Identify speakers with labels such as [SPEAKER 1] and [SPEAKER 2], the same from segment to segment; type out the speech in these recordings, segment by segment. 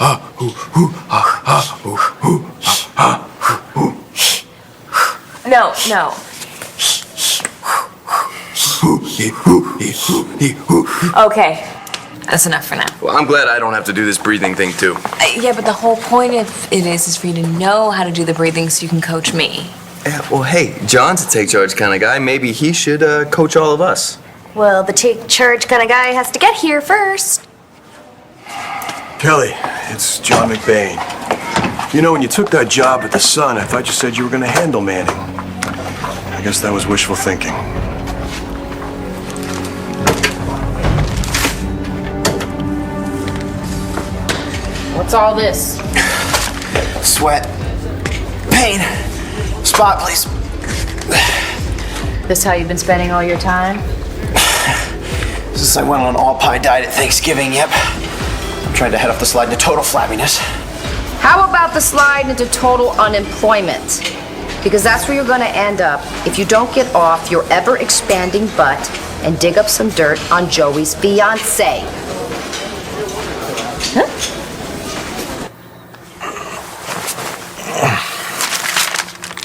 [SPEAKER 1] No, no. Okay, that's enough for now.
[SPEAKER 2] Well, I'm glad I don't have to do this breathing thing, too.
[SPEAKER 1] Yeah, but the whole point of it is for you to know how to do the breathing so you can coach me.
[SPEAKER 2] Yeah, well, hey, John's a take charge kind of guy. Maybe he should coach all of us.
[SPEAKER 3] Well, the take charge kind of guy has to get here first.
[SPEAKER 4] Kelly, it's John McBain. You know, when you took that job at the Sun, I thought you said you were going to handle Manning. I guess that was wishful thinking.
[SPEAKER 5] What's all this?
[SPEAKER 6] Sweat. Pain. Spot, please.
[SPEAKER 5] This how you've been spending all your time?
[SPEAKER 6] Since I went on an all-pie diet at Thanksgiving, yep. I'm trying to head off the slide into total flabbiness.
[SPEAKER 5] How about the slide into total unemployment? Because that's where you're gonna end up if you don't get off your ever-expanding butt and dig up some dirt on Joey's fiancé. Huh?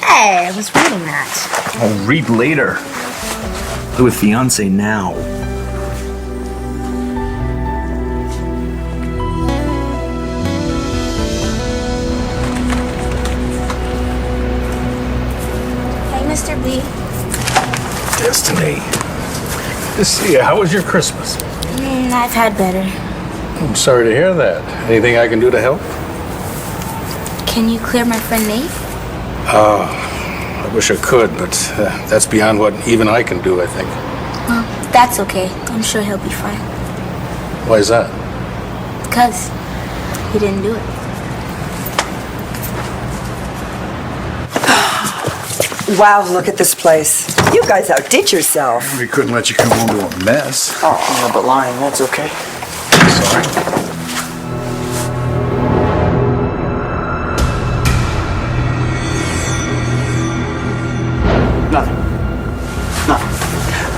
[SPEAKER 3] Hey, I was reading that.
[SPEAKER 7] I'll read later. Do with fiance now.
[SPEAKER 3] Hey, Mr. B.
[SPEAKER 8] Destiny. Good to see you. How was your Christmas?
[SPEAKER 3] I've had better.
[SPEAKER 8] I'm sorry to hear that. Anything I can do to help?
[SPEAKER 3] Can you clear my friend Nate?
[SPEAKER 8] I wish I could, but that's beyond what even I can do, I think.
[SPEAKER 3] Well, that's okay. I'm sure he'll be fine.
[SPEAKER 8] Why is that?
[SPEAKER 3] 'Cause he didn't do it.
[SPEAKER 9] Wow, look at this place. You guys outdid yourself.
[SPEAKER 10] We couldn't let you come home to a mess.
[SPEAKER 6] Oh, no, but lying, that's okay.
[SPEAKER 8] Sorry.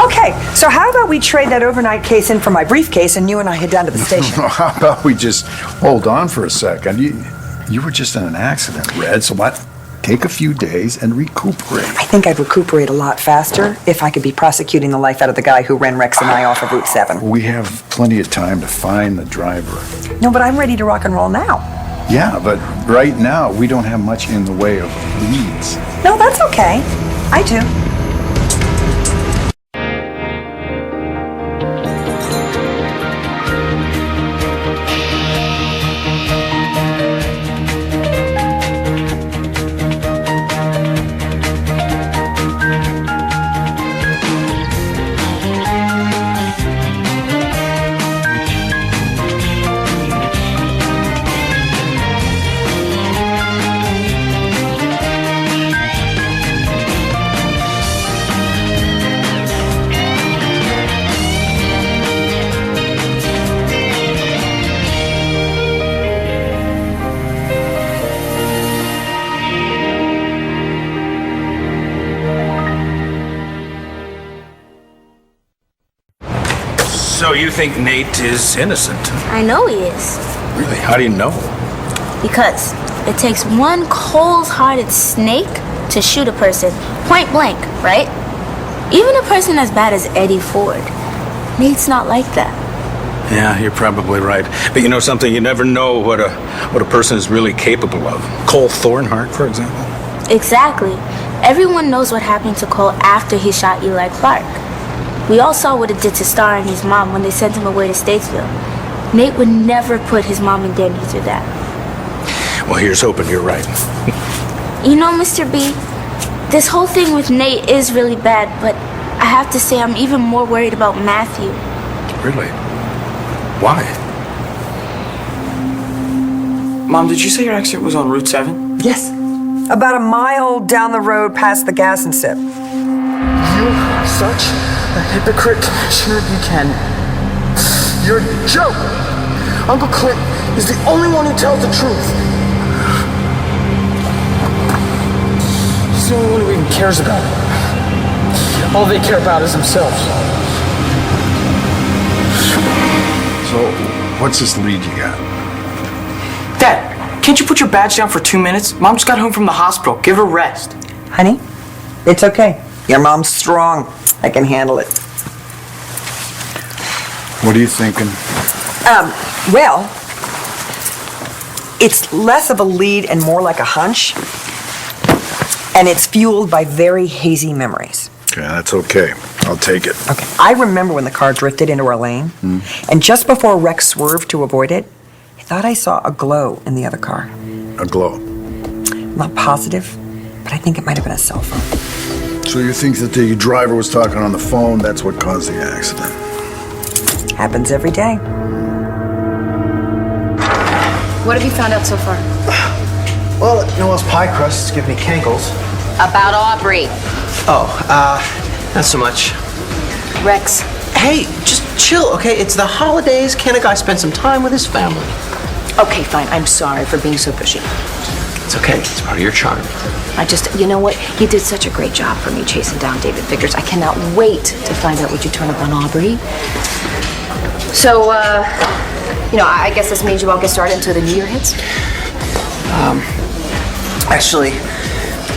[SPEAKER 9] Okay, so how about we trade that overnight case in for my briefcase and you and I head down to the station?
[SPEAKER 10] How about we just hold on for a second? You were just in an accident, Red, so what? Take a few days and recuperate.
[SPEAKER 9] I think I'd recuperate a lot faster if I could be prosecuting the life out of the guy who ran Rex and I off of Route 7.
[SPEAKER 10] We have plenty of time to find the driver.
[SPEAKER 9] No, but I'm ready to rock and roll now.
[SPEAKER 10] Yeah, but right now we don't have much in the way of leads.
[SPEAKER 9] No, that's okay. I do.
[SPEAKER 8] So you think Nate is innocent?
[SPEAKER 3] I know he is.
[SPEAKER 8] Really? How do you know?
[SPEAKER 3] Because it takes one cold-hearted snake to shoot a person, point blank, right? Even a person as bad as Eddie Ford. Nate's not like that.
[SPEAKER 8] Yeah, you're probably right. But you know something? You never know what a person is really capable of. Cole Thornhart, for example.
[SPEAKER 3] Exactly. Everyone knows what happened to Cole after he shot Eli Clark. We all saw what it did to Star and his mom when they sent him away to Statesville. Nate would never put his mom and Danny through that.
[SPEAKER 8] Well, here's hoping you're right.
[SPEAKER 3] You know, Mr. B, this whole thing with Nate is really bad, but I have to say I'm even more worried about Matthew.
[SPEAKER 8] Really? Why?
[SPEAKER 6] Mom, did you say your accident was on Route 7?
[SPEAKER 9] Yes. About a mile down the road past the gas and sip.
[SPEAKER 6] You're such a hypocrite, Commissioner Buchanan. You're a joke. Uncle Clint is the only one who tells the truth. He's the only one who even cares about it. All they care about is themselves.
[SPEAKER 10] So, what's this lead you got?
[SPEAKER 6] Dad, can't you put your badge down for 2 minutes? Mom just got home from the hospital. Give her rest.
[SPEAKER 9] Honey, it's okay. Your mom's strong. I can handle it.
[SPEAKER 10] What are you thinking?
[SPEAKER 9] Well, it's less of a lead and more like a hunch. And it's fueled by very hazy memories.
[SPEAKER 10] Okay, that's okay. I'll take it.
[SPEAKER 9] Okay, I remember when the car drifted into our lane, and just before Rex swerved to avoid it, I thought I saw a glow in the other car.
[SPEAKER 10] A glow.
[SPEAKER 9] I'm not positive, but I think it might have been a cell phone.
[SPEAKER 10] So you think that the driver was talking on the phone, that's what caused the accident?
[SPEAKER 9] Happens every day.
[SPEAKER 5] What have you found out so far?
[SPEAKER 11] Well, Noel's pie crust is giving me cankles.
[SPEAKER 5] About Aubrey.
[SPEAKER 11] Oh, not so much.
[SPEAKER 5] Rex.
[SPEAKER 11] Hey, just chill, okay? It's the holidays. Can't a guy spend some time with his family?
[SPEAKER 5] Okay, fine. I'm sorry for being so pushy.
[SPEAKER 11] It's okay. It's part of your charm.
[SPEAKER 5] You know what? You did such a great job for me chasing down David Vickers. I cannot wait to find out what you turn up on Aubrey. So, I guess this means you all get started until the New Year hits?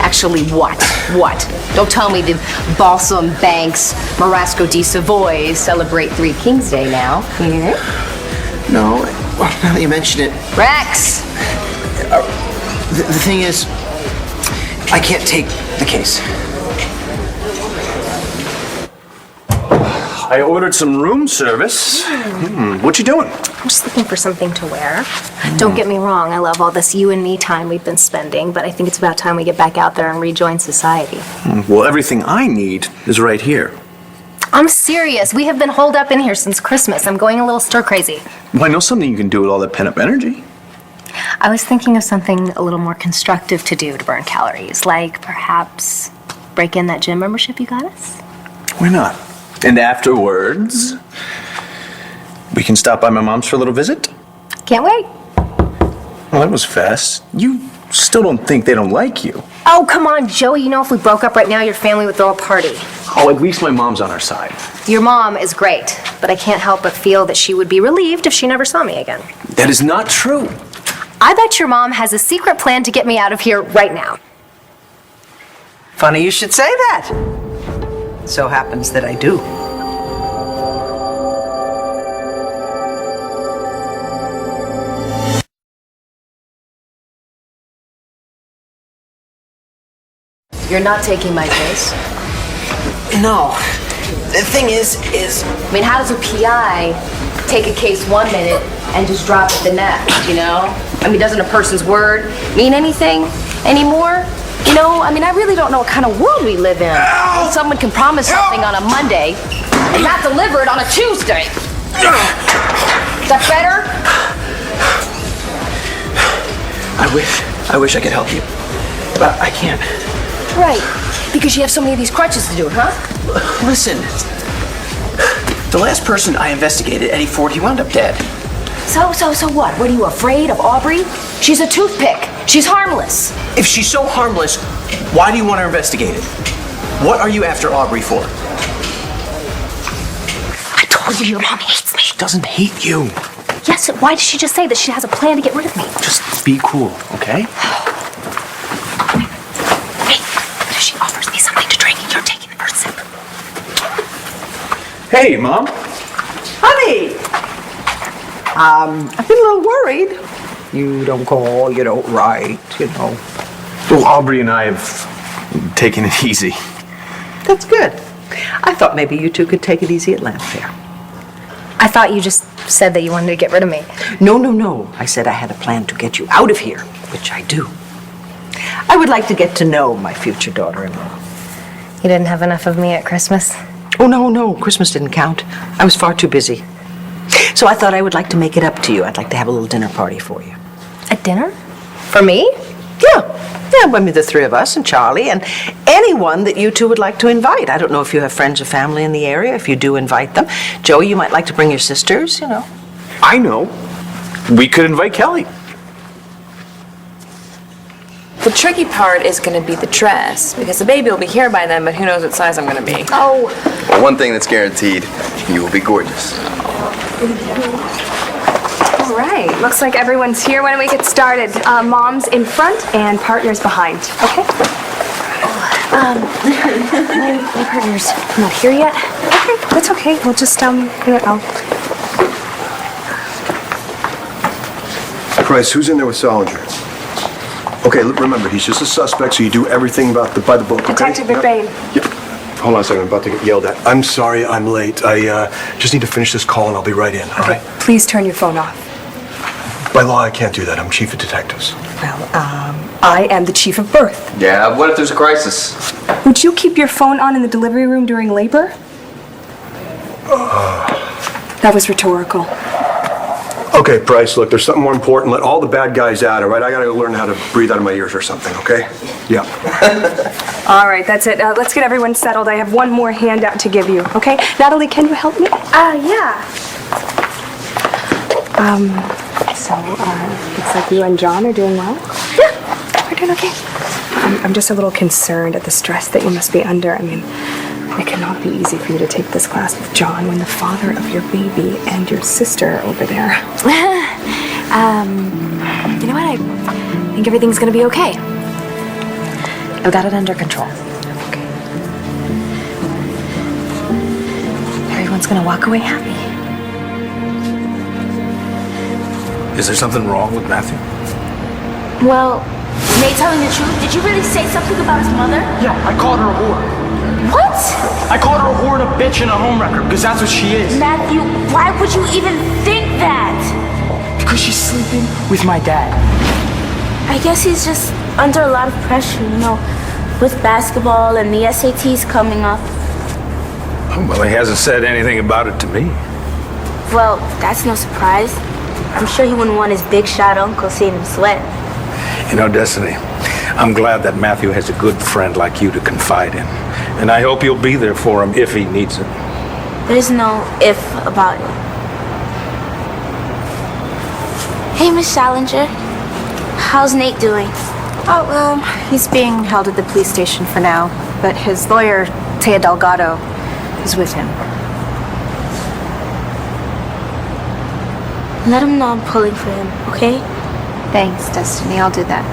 [SPEAKER 5] Actually what? What? Don't tell me the Balsam Banks, Marasco de Savoy celebrate Three Kings Day now. Yeah?
[SPEAKER 11] No, well, now that you mention it,
[SPEAKER 5] Rex!
[SPEAKER 11] the thing is, I can't take the case.
[SPEAKER 8] I ordered some room service. What you doing?
[SPEAKER 12] I'm just looking for something to wear. Don't get me wrong, I love all this you and me time we've been spending, but I think it's about time we get back out there and rejoin society.
[SPEAKER 8] Well, everything I need is right here.
[SPEAKER 12] I'm serious. We have been holed up in here since Christmas. I'm going a little stir crazy.
[SPEAKER 8] Well, I know something you can do with all that pent-up energy.
[SPEAKER 12] I was thinking of something a little more constructive to do to burn calories, like perhaps break in that gym membership you got us?
[SPEAKER 8] Why not? And afterwards, we can stop by my mom's for a little visit?
[SPEAKER 12] Can't wait.
[SPEAKER 8] Well, that was fast. You still don't think they don't like you?
[SPEAKER 12] Oh, come on, Joey. You know if we broke up right now, your family would throw a party.
[SPEAKER 8] Oh, at least my mom's on our side.
[SPEAKER 12] Your mom is great, but I can't help but feel that she would be relieved if she never saw me again.
[SPEAKER 8] That is not true.
[SPEAKER 12] I bet your mom has a secret plan to get me out of here right now.
[SPEAKER 9] Funny you should say that. So happens that I do.
[SPEAKER 5] You're not taking my case?
[SPEAKER 11] No. The thing is...
[SPEAKER 5] I mean, how does a PI take a case 1 minute and just drop it the next, you know? I mean, doesn't a person's word mean anything anymore? You know, I mean, I really don't know what kind of world we live in. When someone can promise something on a Monday and not deliver it on a Tuesday. Is that better?
[SPEAKER 11] I wish I could help you. But I can't.
[SPEAKER 5] Right, because you have so many of these crutches to do it, huh?
[SPEAKER 11] Listen, the last person I investigated, Eddie Ford, he wound up dead.
[SPEAKER 5] So what? What, are you afraid of Aubrey? She's a toothpick. She's harmless.
[SPEAKER 11] If she's so harmless, why do you want her investigated? What are you after Aubrey for?
[SPEAKER 12] I told you your mom hates me.
[SPEAKER 11] She doesn't hate you.
[SPEAKER 12] Yes, why did she just say that she has a plan to get rid of me?
[SPEAKER 11] Just be cool, okay?
[SPEAKER 12] Hey, if she offers me something to drink, you're taking the first sip.
[SPEAKER 8] Hey, Mom.
[SPEAKER 9] Honey! I've been a little worried. You don't call, you don't write, you know.
[SPEAKER 8] Well, Aubrey and I have taken it easy.
[SPEAKER 9] That's good. I thought maybe you two could take it easy at Landfair.
[SPEAKER 12] I thought you just said that you wanted to get rid of me.
[SPEAKER 9] No. I said I had a plan to get you out of here, which I do. I would like to get to know my future daughter-in-law.
[SPEAKER 12] You didn't have enough of me at Christmas?
[SPEAKER 9] Oh, no. Christmas didn't count. I was far too busy. So I thought I would like to make it up to you. I'd like to have a little dinner party for you.
[SPEAKER 12] A dinner? For me?
[SPEAKER 9] Yeah, I mean, the three of us and Charlie and anyone that you two would like to invite. I don't know if you have friends or family in the area. If you do, invite them. Joey, you might like to bring your sisters, you know.
[SPEAKER 8] I know. We could invite Kelly.
[SPEAKER 1] The tricky part is going to be the dress, because the baby will be here by then, but who knows what size I'm going to be.
[SPEAKER 5] Oh.
[SPEAKER 2] Well, one thing that's guaranteed, you will be gorgeous.
[SPEAKER 13] All right, looks like everyone's here. Why don't we get started? Mom's in front and partners behind, okay?
[SPEAKER 12] My partner's not here yet.
[SPEAKER 13] Okay, that's okay. We'll just,
[SPEAKER 4] Price, who's in there with Solinger? Okay, remember, he's just a suspect, so you do everything by the book, okay?
[SPEAKER 13] Detective McBain.
[SPEAKER 4] Yep. Hold on a second, I'm about to get yelled at. I'm sorry I'm late. I just need to finish this call and I'll be right in, all right?
[SPEAKER 13] Please turn your phone off.
[SPEAKER 4] By law, I can't do that. I'm chief of detectives.
[SPEAKER 13] Well, I am the chief of birth.
[SPEAKER 2] Yeah, what if there's a crisis?
[SPEAKER 13] Would you keep your phone on in the delivery room during labor? That was rhetorical.
[SPEAKER 4] Okay, Price, look, there's something more important. Let all the bad guys out, all right? I gotta learn how to breathe out of my ears or something, okay? Yeah.
[SPEAKER 13] All right, that's it. Let's get everyone settled. I have one more handout to give you, okay? Natalie, can you help me?
[SPEAKER 3] Yeah.
[SPEAKER 13] Looks like you and John are doing well. Yeah. We're doing okay. I'm just a little concerned at the stress that you must be under. I mean, it cannot be easy for you to take this class with John when the father of your baby and your sister are over there.
[SPEAKER 12] You know what? I think everything's gonna be okay. I've got it under control.
[SPEAKER 13] Okay.
[SPEAKER 12] Everyone's gonna walk away happy.
[SPEAKER 8] Is there something wrong with Matthew?
[SPEAKER 3] Well, Nate telling the truth, did you really say something about his mother?
[SPEAKER 6] Yeah, I called her a whore.
[SPEAKER 3] What?
[SPEAKER 6] I called her a whore and a bitch and a homewrecker because that's what she is.
[SPEAKER 3] Matthew, why would you even think that?
[SPEAKER 6] Because she's sleeping with my dad.
[SPEAKER 3] I guess he's just under a lot of pressure, with basketball and the SATs coming up.
[SPEAKER 8] Well, he hasn't said anything about it to me.
[SPEAKER 3] Well, that's no surprise. I'm sure he wouldn't want his big shot uncle seeing him sweat.
[SPEAKER 8] You know, Destiny, I'm glad that Matthew has a good friend like you to confide in. And I hope you'll be there for him if he needs it.
[SPEAKER 3] There's no if about it. Hey, Miss Salinger. How's Nate doing?
[SPEAKER 12] Oh, he's being held at the police station for now, but his lawyer, Taya Delgado, is with him.
[SPEAKER 3] Let him know I'm pulling for him, okay?
[SPEAKER 12] Thanks, Destiny. I'll do that.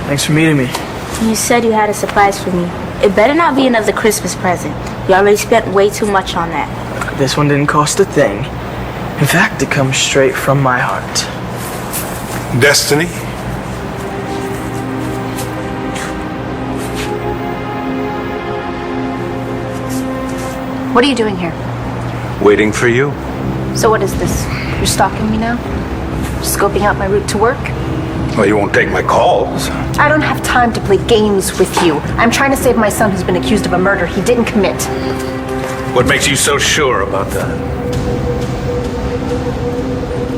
[SPEAKER 6] Thanks for meeting me.
[SPEAKER 3] You said you had a surprise for me. It better not be another Christmas present. You already spent way too much on that.
[SPEAKER 6] This one didn't cost a thing. In fact, it comes straight from my heart.
[SPEAKER 8] Destiny?
[SPEAKER 12] What are you doing here?
[SPEAKER 8] Waiting for you.
[SPEAKER 12] So what is this? You're stalking me now? Scoping out my route to work?
[SPEAKER 8] Well, you won't take my calls.
[SPEAKER 12] I don't have time to play games with you. I'm trying to save my son who's been accused of a murder he didn't commit.
[SPEAKER 8] What makes you so sure about that?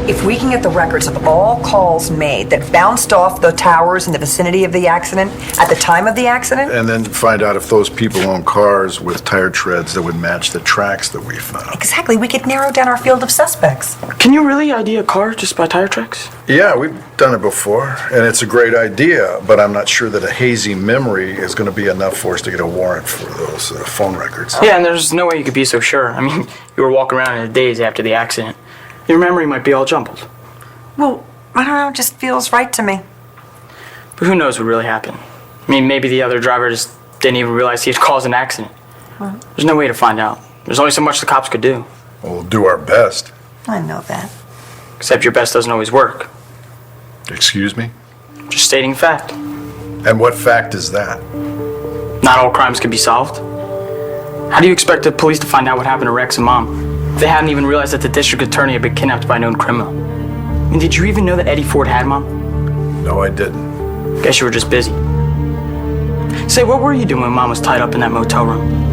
[SPEAKER 14] If we can get the records of all calls made that bounced off the towers in the vicinity of the accident at the time of the accident,
[SPEAKER 10] And then find out if those people own cars with tire treads that would match the tracks that we found.
[SPEAKER 14] exactly, we could narrow down our field of suspects.
[SPEAKER 6] Can you really ID a car just by tire tracks?
[SPEAKER 10] Yeah, we've done it before, and it's a great idea, but I'm not sure that a hazy memory is going to be enough for us to get a warrant for those phone records.
[SPEAKER 6] Yeah, and there's no way you could be so sure. I mean, you were walking around in a daze after the accident. Your memory might be all jumbled.
[SPEAKER 14] Well, I don't know, it just feels right to me.
[SPEAKER 6] But who knows what really happened? I mean, maybe the other driver just didn't even realize he had caused an accident.
[SPEAKER 14] Well,
[SPEAKER 6] There's no way to find out. There's only so much the cops could do.
[SPEAKER 10] We'll do our best.
[SPEAKER 14] I know that.
[SPEAKER 6] Except your best doesn't always work.
[SPEAKER 10] Excuse me?
[SPEAKER 6] Just stating fact.
[SPEAKER 10] And what fact is that?
[SPEAKER 6] Not all crimes can be solved. How do you expect the police to find out what happened to Rex and Mom if they hadn't even realized that the district attorney had been kidnapped by a known criminal? I mean, did you even know that Eddie Ford had Mom?
[SPEAKER 10] No, I didn't.
[SPEAKER 6] Guess you were just busy. Say, what were you doing when Mom was tied up in that motel room?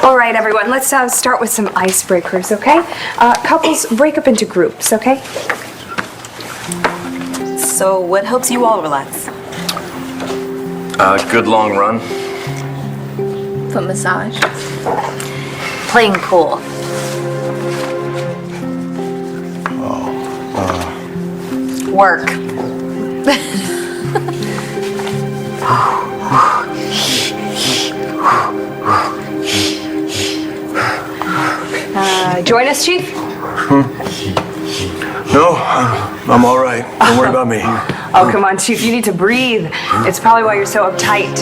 [SPEAKER 13] All right, everyone, let's start with some icebreakers, okay? Couples, break up into groups, okay?
[SPEAKER 14] So what helps you all relax?
[SPEAKER 2] Good long run.
[SPEAKER 1] Foot massage. Playing pool.
[SPEAKER 14] Work.
[SPEAKER 13] Join us, Chief?
[SPEAKER 4] No, I'm all right. Don't worry about me.
[SPEAKER 13] Oh, come on, Chief, you need to breathe. It's probably why you're so uptight.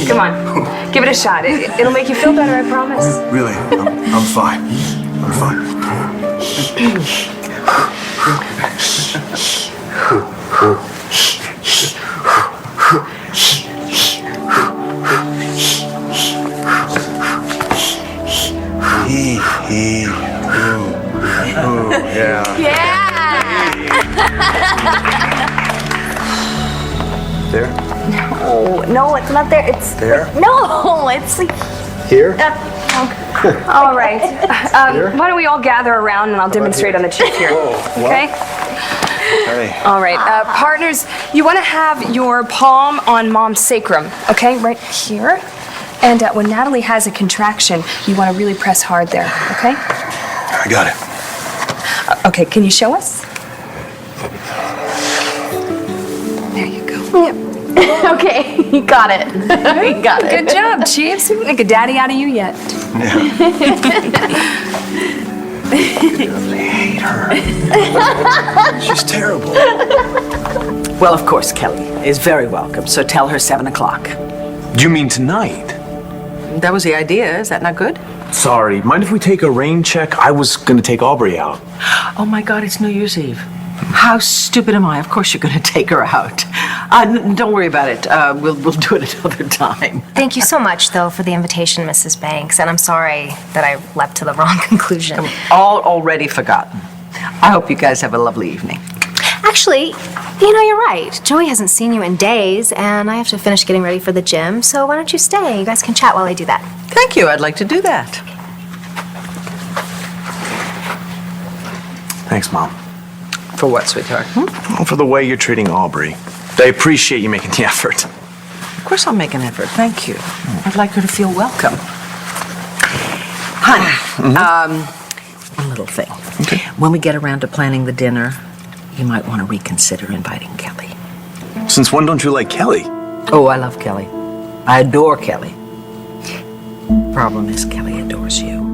[SPEAKER 13] Come on, give it a shot. It'll make you feel better, I promise.
[SPEAKER 4] Really, I'm fine. I'm fine. Ooh, yeah.
[SPEAKER 3] Yeah!
[SPEAKER 10] There?
[SPEAKER 13] No, it's not there. It's
[SPEAKER 10] There?
[SPEAKER 13] no, it's like.
[SPEAKER 10] Here?
[SPEAKER 13] All right. Why don't we all gather around and I'll demonstrate on the chief here.
[SPEAKER 10] Whoa, what?
[SPEAKER 13] Okay?
[SPEAKER 10] Hey.
[SPEAKER 13] All right. Partners, you want to have your palm on mom's sacrum, okay? Right here. And when Natalie has a contraction, you want to really press hard there, okay?
[SPEAKER 4] I got it.
[SPEAKER 13] Okay, can you show us? There you go.
[SPEAKER 12] Yep. Okay, you got it. You got it.
[SPEAKER 13] Good job, Chiefs. We didn't make a daddy out of you yet.
[SPEAKER 4] I hate her. She's terrible.
[SPEAKER 9] Well, of course, Kelly is very welcome, so tell her 7 o'clock.
[SPEAKER 7] Do you mean tonight?
[SPEAKER 9] That was the idea. Is that not good?
[SPEAKER 7] Sorry, mind if we take a rain check? I was gonna take Aubrey out.
[SPEAKER 9] Oh my God, it's New Year's Eve. How stupid am I? Of course you're going to take her out. Don't worry about it. We'll do it another time.
[SPEAKER 12] Thank you so much, though, for the invitation, Mrs. Banks, and I'm sorry that I leapt to the wrong conclusion.
[SPEAKER 9] All already forgotten. I hope you guys have a lovely evening.
[SPEAKER 12] Actually, you know, you're right. Joey hasn't seen you in days, and I have to finish getting ready for the gym, so why don't you stay? You guys can chat while I do that.
[SPEAKER 9] Thank you. I'd like to do that.
[SPEAKER 7] Thanks, Mom.
[SPEAKER 9] For what, sweetheart?
[SPEAKER 7] For the way you're treating Aubrey. I appreciate you making the effort.
[SPEAKER 9] Of course I'll make an effort. Thank you. I'd like her to feel welcome. Honey, one little thing.
[SPEAKER 7] Okay.
[SPEAKER 9] When we get around to planning the dinner, you might want to reconsider inviting Kelly.
[SPEAKER 7] Since when don't you like Kelly?
[SPEAKER 9] Oh, I love Kelly. I adore Kelly. Problem is, Kelly adores you.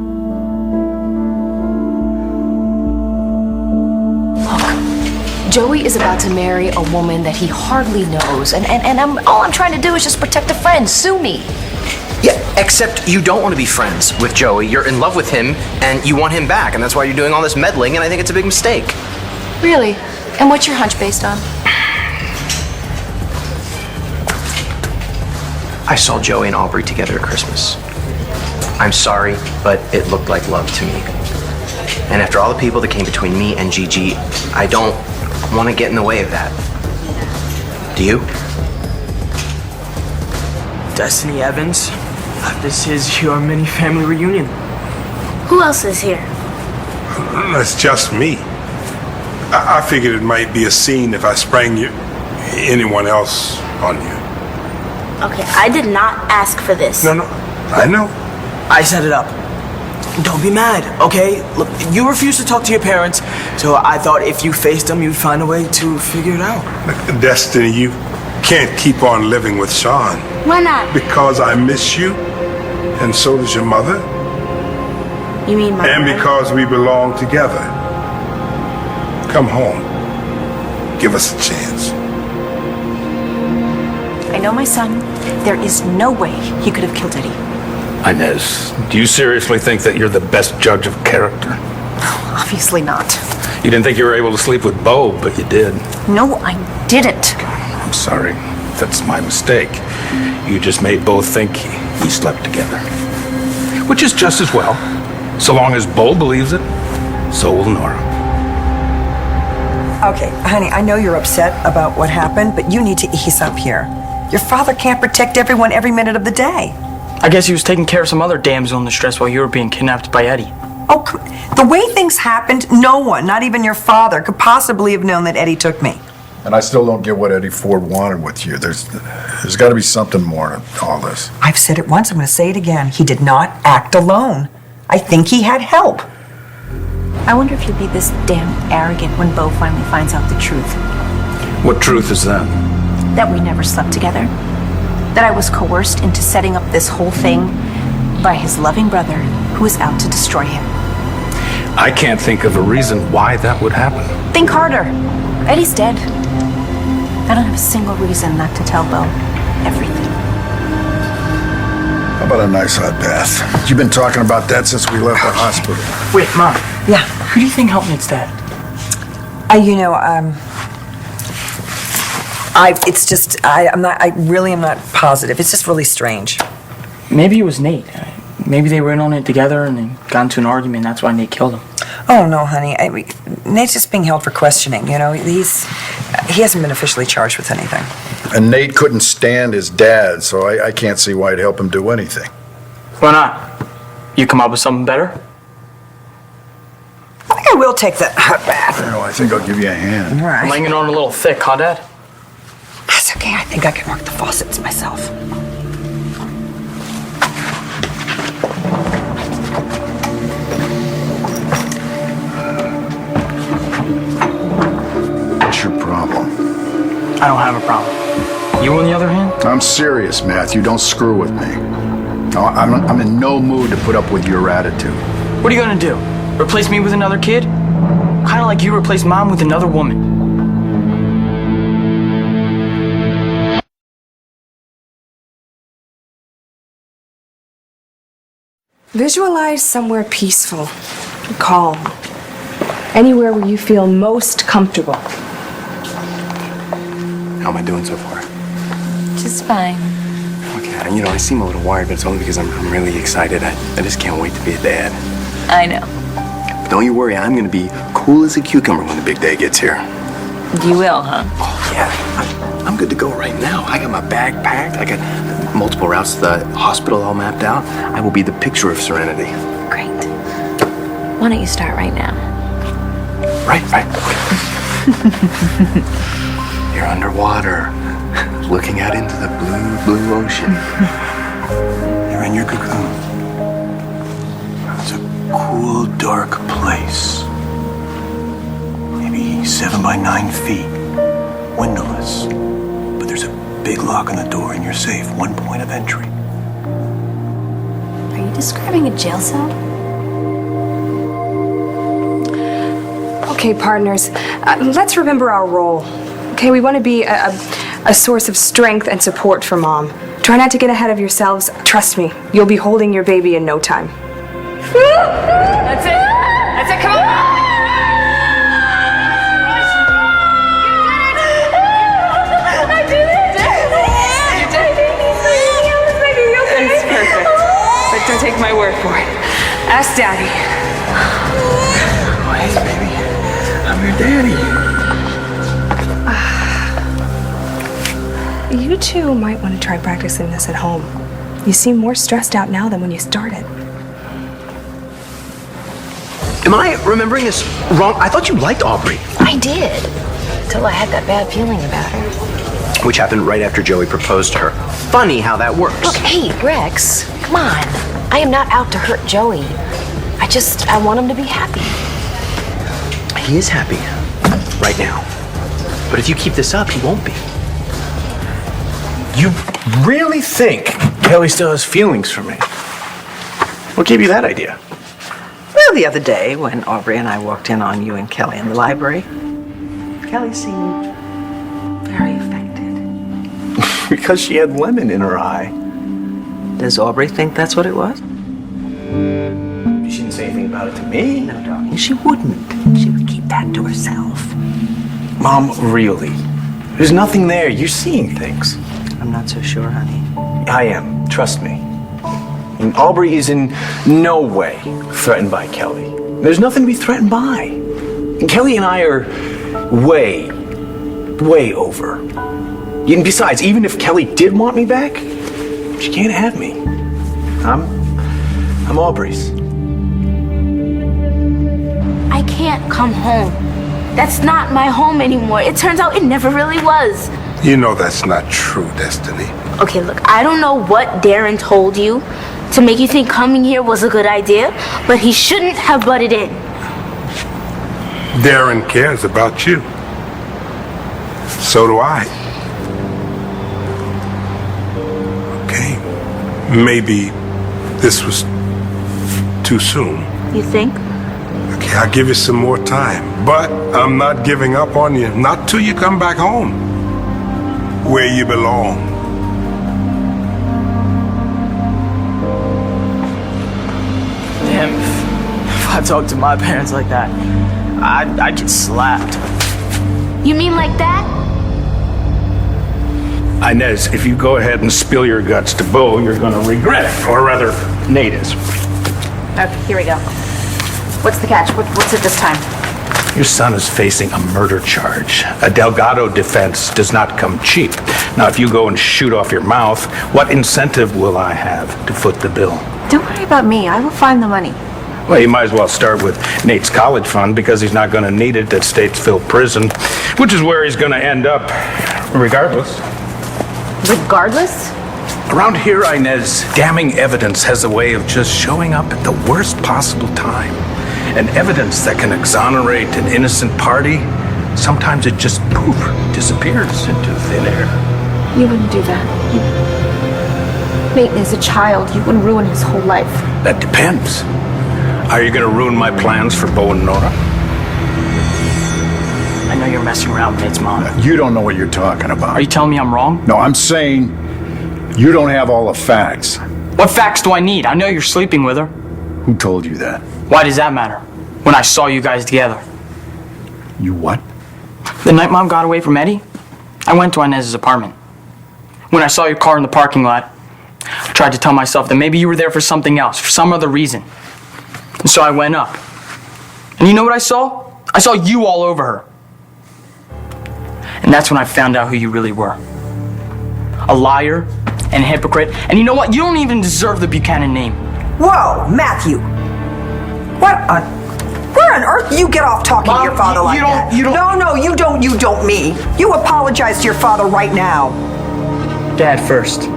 [SPEAKER 5] Joey is about to marry a woman that he hardly knows, and all I'm trying to do is just protect a friend. Sue me.
[SPEAKER 11] Yeah, except you don't want to be friends with Joey. You're in love with him, and you want him back, and that's why you're doing all this meddling, and I think it's a big mistake.
[SPEAKER 5] Really? And what's your hunch based on?
[SPEAKER 11] I saw Joey and Aubrey together at Christmas. I'm sorry, but it looked like love to me. And after all the people that came between me and Gigi, I don't want to get in the way of that. Do you?
[SPEAKER 6] Destiny Evans, this is your mini family reunion.
[SPEAKER 3] Who else is here?
[SPEAKER 15] That's just me. I figured it might be a scene if I sprang anyone else on you.
[SPEAKER 3] Okay, I did not ask for this.
[SPEAKER 15] No, I know.
[SPEAKER 6] I set it up. Don't be mad, okay? Look, you refused to talk to your parents, so I thought if you faced them, you'd find a way to figure it out.
[SPEAKER 15] Destiny, you can't keep on living with Sean.
[SPEAKER 3] Why not?
[SPEAKER 15] Because I miss you, and so does your mother.
[SPEAKER 3] You mean my
[SPEAKER 15] And
[SPEAKER 3] mother?
[SPEAKER 15] because we belong together. Come home. Give us a chance.
[SPEAKER 16] I know my son. There is no way he could have killed Eddie.
[SPEAKER 8] Inez, do you seriously think that you're the best judge of character?
[SPEAKER 16] Obviously not.
[SPEAKER 8] You didn't think you were able to sleep with Bo, but you did.
[SPEAKER 16] No, I didn't.
[SPEAKER 8] I'm sorry. That's my mistake. You just made Bo think he slept together. Which is just as well. So long as Bo believes it, so will Nora.
[SPEAKER 14] Okay, honey, I know you're upset about what happened, but you need to ease up here. Your father can't protect everyone every minute of the day.
[SPEAKER 6] I guess he was taking care of some other damsel in distress while you were being kidnapped by Eddie.
[SPEAKER 14] Oh, the way things happened, no one, not even your father, could possibly have known that Eddie took me.
[SPEAKER 10] And I still don't get what Eddie Ford wanted with you. There's got to be something more to all this.
[SPEAKER 14] I've said it once, I'm going to say it again. He did not act alone. I think he had help.
[SPEAKER 16] I wonder if you'll be this damn arrogant when Bo finally finds out the truth.
[SPEAKER 8] What truth is that?
[SPEAKER 16] That we never slept together. That I was coerced into setting up this whole thing by his loving brother who is out to destroy him.
[SPEAKER 8] I can't think of a reason why that would happen.
[SPEAKER 16] Think harder. Eddie's dead. I don't have a single reason not to tell Bo everything.
[SPEAKER 10] How about a nice hot bath? You've been talking about that since we left the hospital.
[SPEAKER 6] Wait, Mom.
[SPEAKER 14] Yeah.
[SPEAKER 6] Who do you think helped Nate's dad?
[SPEAKER 14] I really am not positive. It's just really strange.
[SPEAKER 6] Maybe it was Nate. Maybe they were in on it together and then got into an argument. That's why Nate killed him.
[SPEAKER 14] Oh, no, honey. Nate's just being held for questioning, you know. He hasn't been officially charged with anything.
[SPEAKER 10] And Nate couldn't stand his dad, so I can't see why it'd help him do anything.
[SPEAKER 6] Why not? You come up with something better?
[SPEAKER 14] I think I will take that hot bath.
[SPEAKER 10] I think I'll give you a hand.
[SPEAKER 14] All right.
[SPEAKER 6] I'm laying it on a little thick, huh, Dad?
[SPEAKER 14] That's okay. I think I can work the faucets myself.
[SPEAKER 10] What's your problem?
[SPEAKER 6] I don't have a problem. You, on the other hand?
[SPEAKER 10] I'm serious, Matthew. Don't screw with me. No, I'm in no mood to put up with your attitude.
[SPEAKER 6] What are you gonna do? Replace me with another kid? Kind of like you replaced Mom with another woman.
[SPEAKER 13] Visualize somewhere peaceful, calm, anywhere where you feel most comfortable.
[SPEAKER 11] How am I doing so far?
[SPEAKER 1] Just fine.
[SPEAKER 11] Okay, and I seem a little wired, but it's only because I'm really excited. I just can't wait to be a dad.
[SPEAKER 1] I know.
[SPEAKER 11] But don't you worry, I'm gonna be cool as a cucumber when the big day gets here.
[SPEAKER 1] You will, huh?
[SPEAKER 11] Oh, yeah. I'm good to go right now. I got my bag packed. I got multiple routes to the hospital all mapped out. I will be the picture of serenity.
[SPEAKER 1] Great. Why don't you start right now?
[SPEAKER 11] Right. You're underwater, looking out into the blue ocean. You're in your cocoon. It's a cool, dark place. Maybe 7 by 9 feet, windowless. But there's a big lock on the door and you're safe. One point of entry.
[SPEAKER 12] Are you describing a jail cell?
[SPEAKER 13] Okay, partners, let's remember our role. Okay, we want to be a source of strength and support for Mom. Try not to get ahead of yourselves. Trust me, you'll be holding your baby in no time.
[SPEAKER 1] That's it. That's it. Come on. I did it. You did it. It's perfect. But don't take my word for it. Ask Daddy.
[SPEAKER 11] Oh, hey, baby. I'm your daddy.
[SPEAKER 13] You two might want to try practicing this at home. You seem more stressed out now than when you started.
[SPEAKER 11] Am I remembering this wrong? I thought you liked Aubrey.
[SPEAKER 5] I did. Until I had that bad feeling about her.
[SPEAKER 11] Which happened right after Joey proposed to her. Funny how that works.
[SPEAKER 5] Look, hey, Rex, come on. I am not out to hurt Joey. I want him to be happy.
[SPEAKER 11] He is happy. Right now. But if you keep this up, he won't be.
[SPEAKER 7] You really think Kelly still has feelings for me? What gave you that idea?
[SPEAKER 9] Well, the other day when Aubrey and I walked in on you and Kelly in the library, Kelly seemed very affected.
[SPEAKER 7] Because she had lemon in her eye.
[SPEAKER 9] Does Aubrey think that's what it was?
[SPEAKER 7] She didn't say anything about it to me.
[SPEAKER 9] No, darling, she wouldn't. She would keep that to herself.
[SPEAKER 7] Mom, really? There's nothing there. You're seeing things.
[SPEAKER 9] I'm not so sure, honey.
[SPEAKER 7] I am. Trust me. And Aubrey is in no way threatened by Kelly. There's nothing to be threatened by. And Kelly and I are way over. And besides, even if Kelly did want me back, she can't have me. I'm Aubrey's.
[SPEAKER 3] I can't come home. That's not my home anymore. It turns out it never really was.
[SPEAKER 15] You know that's not true, Destiny.
[SPEAKER 3] Okay, look, I don't know what Darren told you to make you think coming here was a good idea, but he shouldn't have butted in.
[SPEAKER 15] Darren cares about you. So do I. Okay. Maybe this was too soon.
[SPEAKER 3] You think?
[SPEAKER 15] Okay, I'll give you some more time. But I'm not giving up on you. Not till you come back home. Where you belong.
[SPEAKER 6] Damn, if I talked to my parents like that, I'd get slapped.
[SPEAKER 3] You mean like that?
[SPEAKER 8] Inez, if you go ahead and spill your guts to Bo, you're gonna regret it. Or rather, Nate is.
[SPEAKER 16] Okay, here we go. What's the catch? What's it this time?
[SPEAKER 8] Your son is facing a murder charge. A Delgado defense does not come cheap. Now, if you go and shoot off your mouth, what incentive will I have to foot the bill?
[SPEAKER 16] Don't worry about me. I will find the money.
[SPEAKER 8] Well, you might as well start with Nate's college fund because he's not going to need it at Statesville Prison, which is where he's going to end up, regardless.
[SPEAKER 16] Regardless?
[SPEAKER 8] Around here, Inez, damning evidence has a way of just showing up at the worst possible time. And evidence that can exonerate an innocent party, sometimes it just, poof, disappears into thin air.
[SPEAKER 16] You wouldn't do that. Nate is a child. You wouldn't ruin his whole life.
[SPEAKER 8] That depends. Are you going to ruin my plans for Bo and Nora?
[SPEAKER 6] I know you're messing around with Nate's mom.
[SPEAKER 10] You don't know what you're talking about.
[SPEAKER 6] Are you telling me I'm wrong?
[SPEAKER 10] No, I'm saying you don't have all the facts.
[SPEAKER 6] What facts do I need? I know you're sleeping with her.
[SPEAKER 10] Who told you that?
[SPEAKER 6] Why does that matter? When I saw you guys together.
[SPEAKER 10] You what?
[SPEAKER 6] The night Mom got away from Eddie, I went to Inez's apartment. When I saw your car in the parking lot, I tried to tell myself that maybe you were there for something else, for some other reason. And so I went up. And you know what I saw? I saw you all over her. And that's when I found out who you really were. A liar and a hypocrite. And you know what? You don't even deserve the Buchanan name.
[SPEAKER 14] Whoa, Matthew. Where on earth you get off talking to your father like that? No, you don't me. You apologize to your father right now.
[SPEAKER 6] Dad first.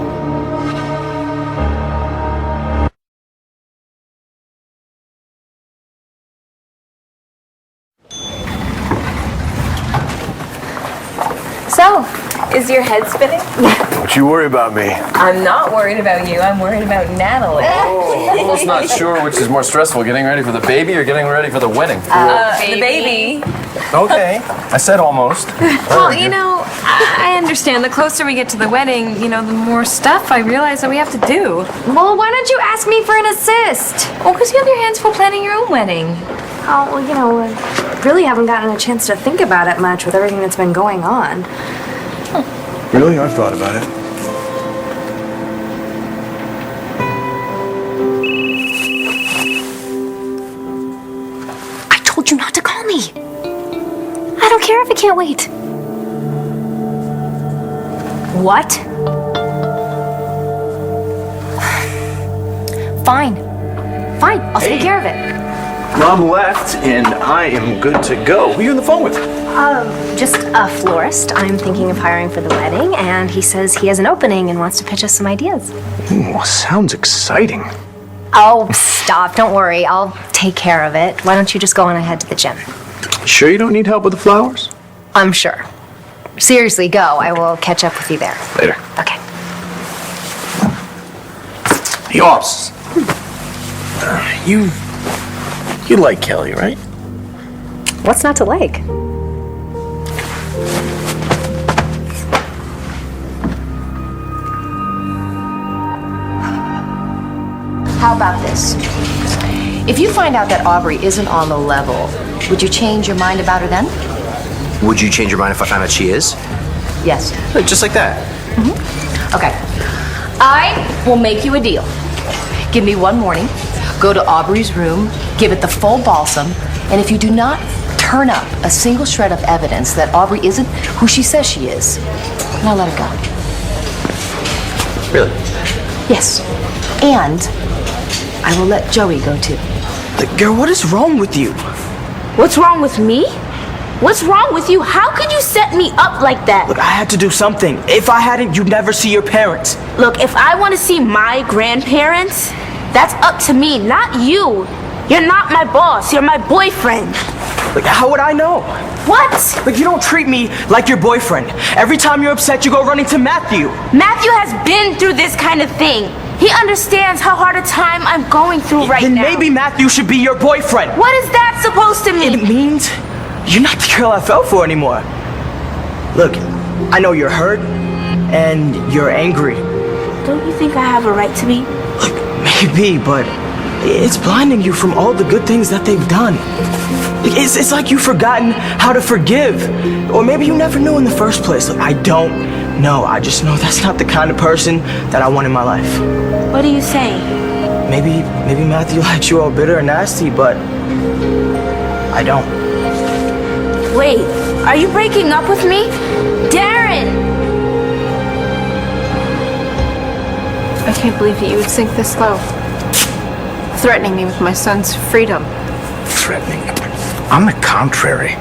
[SPEAKER 13] So, is your head spinning?
[SPEAKER 4] Don't you worry about me.
[SPEAKER 13] I'm not worried about you. I'm worried about Natalie.
[SPEAKER 2] Oh, I'm almost not sure which is more stressful, getting ready for the baby or getting ready for the wedding.
[SPEAKER 13] The baby.
[SPEAKER 2] Okay, I said almost.
[SPEAKER 13] Well, you know, I understand. The closer we get to the wedding, you know, the more stuff I realize that we have to do.
[SPEAKER 5] Well, why don't you ask me for an assist?
[SPEAKER 13] Well, because you have your hands full planning your own wedding.
[SPEAKER 12] Oh, well, you know, I really haven't gotten a chance to think about it much with everything that's been going on.
[SPEAKER 4] Really? I've thought about it.
[SPEAKER 12] I told you not to call me. I don't care if it can't wait. What? Fine. Fine, I'll take care of it.
[SPEAKER 7] Mom left, and I am good to go. Who are you on the phone with?
[SPEAKER 12] Just a florist I'm thinking of hiring for the wedding, and he says he has an opening and wants to pitch us some ideas.
[SPEAKER 7] Ooh, sounds exciting.
[SPEAKER 12] Oh, stop. Don't worry. I'll take care of it. Why don't you just go on ahead to the gym?
[SPEAKER 7] Sure you don't need help with the flowers?
[SPEAKER 12] I'm sure. Seriously, go. I will catch up with you there.
[SPEAKER 7] Later.
[SPEAKER 12] Okay.
[SPEAKER 7] Hey, Ops. You like Kelly, right?
[SPEAKER 12] What's not to like?
[SPEAKER 5] How about this? If you find out that Aubrey isn't on the level, would you change your mind about her then?
[SPEAKER 11] Would you change your mind if I found out she is?
[SPEAKER 5] Yes.
[SPEAKER 11] Just like that.
[SPEAKER 5] Okay. I will make you a deal. Give me one morning, go to Aubrey's room, give it the full balsam, and if you do not turn up a single shred of evidence that Aubrey isn't who she says she is, then I'll let her go.
[SPEAKER 11] Really?
[SPEAKER 5] Yes. And I will let Joey go too.
[SPEAKER 6] Girl, what is wrong with you?
[SPEAKER 3] What's wrong with me? What's wrong with you? How could you set me up like that?
[SPEAKER 6] Look, I had to do something. If I hadn't, you'd never see your parents.
[SPEAKER 3] Look, if I want to see my grandparents, that's up to me, not you. You're not my boss. You're my boyfriend.
[SPEAKER 6] Like, how would I know?
[SPEAKER 3] What?
[SPEAKER 6] Like, you don't treat me like your boyfriend. Every time you're upset, you go running to Matthew.
[SPEAKER 3] Matthew has been through this kind of thing. He understands how hard a time I'm going through right
[SPEAKER 6] Then
[SPEAKER 3] now.
[SPEAKER 6] maybe Matthew should be your boyfriend.
[SPEAKER 3] What is that supposed to mean?
[SPEAKER 6] It means you're not the girl I fell for anymore. Look, I know you're hurt and you're angry.
[SPEAKER 3] Don't you think I have a right to be?
[SPEAKER 6] Look, maybe, but it's blinding you from all the good things that they've done. It's like you've forgotten how to forgive. Or maybe you never knew in the first place. Look, I don't know. I just know that's not the kind of person that I want in my life.
[SPEAKER 3] What are you saying?
[SPEAKER 6] Maybe Matthew likes you all bitter and nasty, but I don't.
[SPEAKER 3] Wait, are you breaking up with me? Darren!
[SPEAKER 12] I can't believe that you would sink this low. Threatening me with my son's freedom.
[SPEAKER 8] Threatening? On the contrary,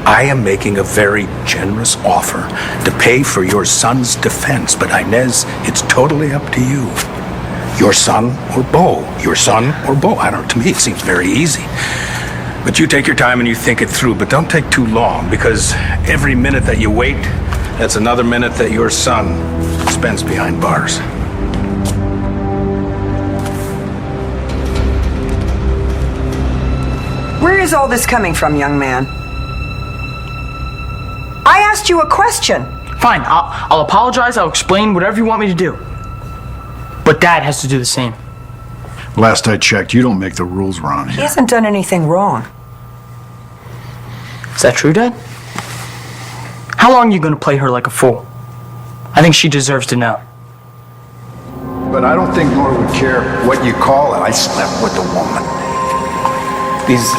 [SPEAKER 8] I am making a very generous offer to pay for your son's defense. But Inez, it's totally up to you. Your son or Bo? Your son or Bo? I don't know, to me it seems very easy. But you take your time and you think it through, but don't take too long, because every minute that you wait, that's another minute that your son spends behind bars.
[SPEAKER 14] Where is all this coming from, young man? I asked you a question.
[SPEAKER 6] Fine, I'll apologize, I'll explain whatever you want me to do. But Dad has to do the same.
[SPEAKER 10] Last I checked, you don't make the rules around
[SPEAKER 14] He
[SPEAKER 10] here.
[SPEAKER 14] hasn't done anything wrong.
[SPEAKER 6] Is that true, Dad? How long are you gonna play her like a fool? I think she deserves to know.
[SPEAKER 10] But I don't think Nora would care what you call it. I slept with the woman.
[SPEAKER 8] These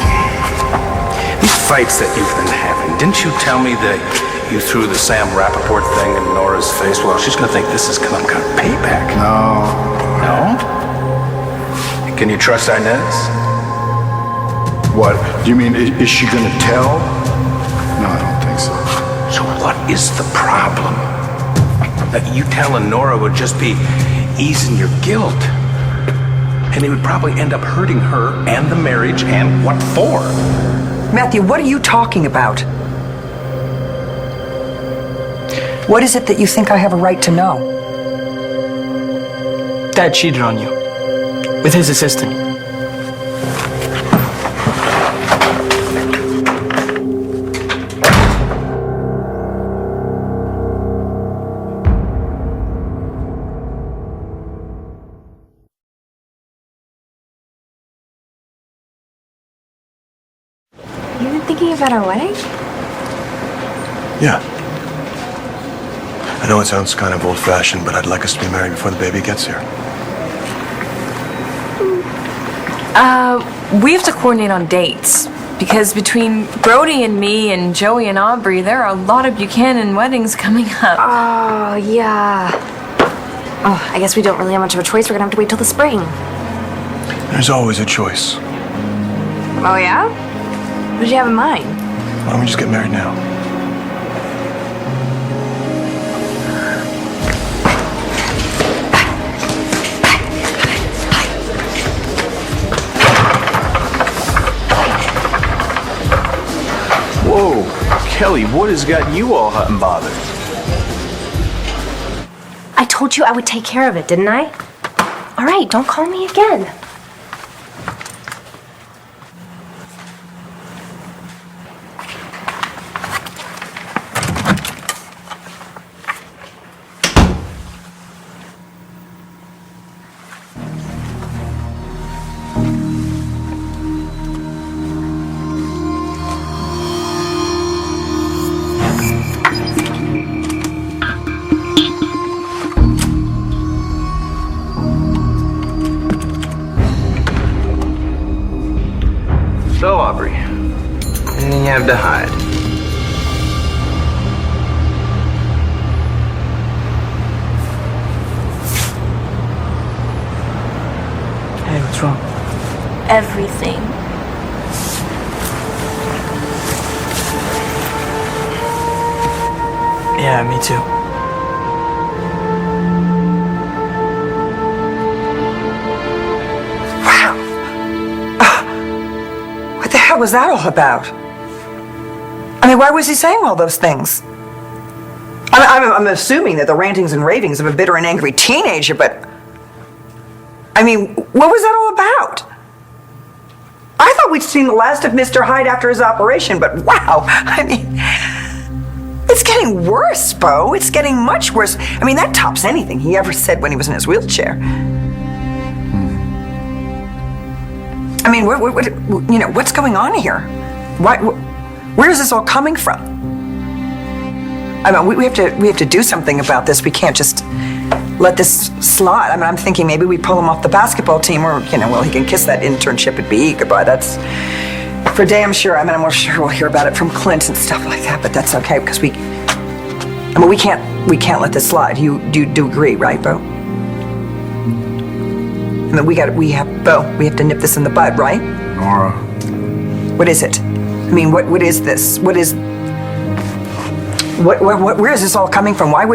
[SPEAKER 8] fights that you've been having, didn't you tell me that you threw the Sam Rappaport thing in Nora's face? Well, she's gonna think this is some kind of payback.
[SPEAKER 10] No.
[SPEAKER 8] No? Can you trust Inez?
[SPEAKER 10] What? Do you mean, is she gonna tell? No, I don't think so.
[SPEAKER 8] So what is the problem? That you telling Nora would just be easing your guilt. And it would probably end up hurting her and the marriage, and what for?
[SPEAKER 14] Matthew, what are you talking about? What is it that you think I have a right to know?
[SPEAKER 6] Dad cheated on you. With his assistant.
[SPEAKER 12] You've been thinking about our wedding?
[SPEAKER 4] Yeah. I know it sounds kind of old-fashioned, but I'd like us to be married before the baby gets here.
[SPEAKER 1] We have to coordinate on dates. Because between Brody and me and Joey and Aubrey, there are a lot of Buchanan weddings coming up.
[SPEAKER 12] Oh, yeah. Oh, I guess we don't really have much of a choice. We're gonna have to wait till the spring.
[SPEAKER 4] There's always a choice.
[SPEAKER 12] Oh, yeah? What did you have in mind?
[SPEAKER 4] Why don't we just get married now?
[SPEAKER 7] Whoa, Kelly, what has got you all hot and bothered?
[SPEAKER 12] I told you I would take care of it, didn't I? All right, don't call me again.
[SPEAKER 11] So, Aubrey, anything you have to hide?
[SPEAKER 6] Hey, what's wrong?
[SPEAKER 3] Everything.
[SPEAKER 6] Yeah, me too.
[SPEAKER 14] What the hell was that all about? I mean, why was he saying all those things? I'm assuming that the rantings and ravings of a bitter and angry teenager, but I mean, what was that all about? I thought we'd seen the last of Mr. Hyde after his operation, but wow, I mean, it's getting worse, Bo. It's getting much worse. I mean, that tops anything he ever said when he was in his wheelchair. I mean, what's going on here? Where is this all coming from? I mean, we have to do something about this. We can't just let this slide. I mean, I'm thinking maybe we pull him off the basketball team, or he can kiss that internship at BE goodbye. That's for damn sure. I mean, I'm sure we'll hear about it from Clint and stuff like that. But that's okay because we can't let this slide. You do agree, right, Bo? I mean, we have to nip this in the bud, right?
[SPEAKER 10] Nora.
[SPEAKER 14] What is it? I mean, what is this? Where is this all coming from? Why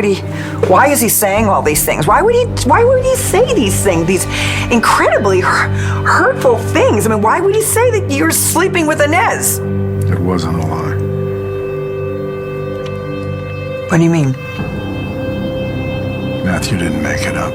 [SPEAKER 14] is he saying all these things? Why would he say these things, these incredibly hurtful things? I mean, why would he say that you're sleeping with Inez?
[SPEAKER 10] It wasn't a lie.
[SPEAKER 14] What do you mean?
[SPEAKER 10] Matthew didn't make it up.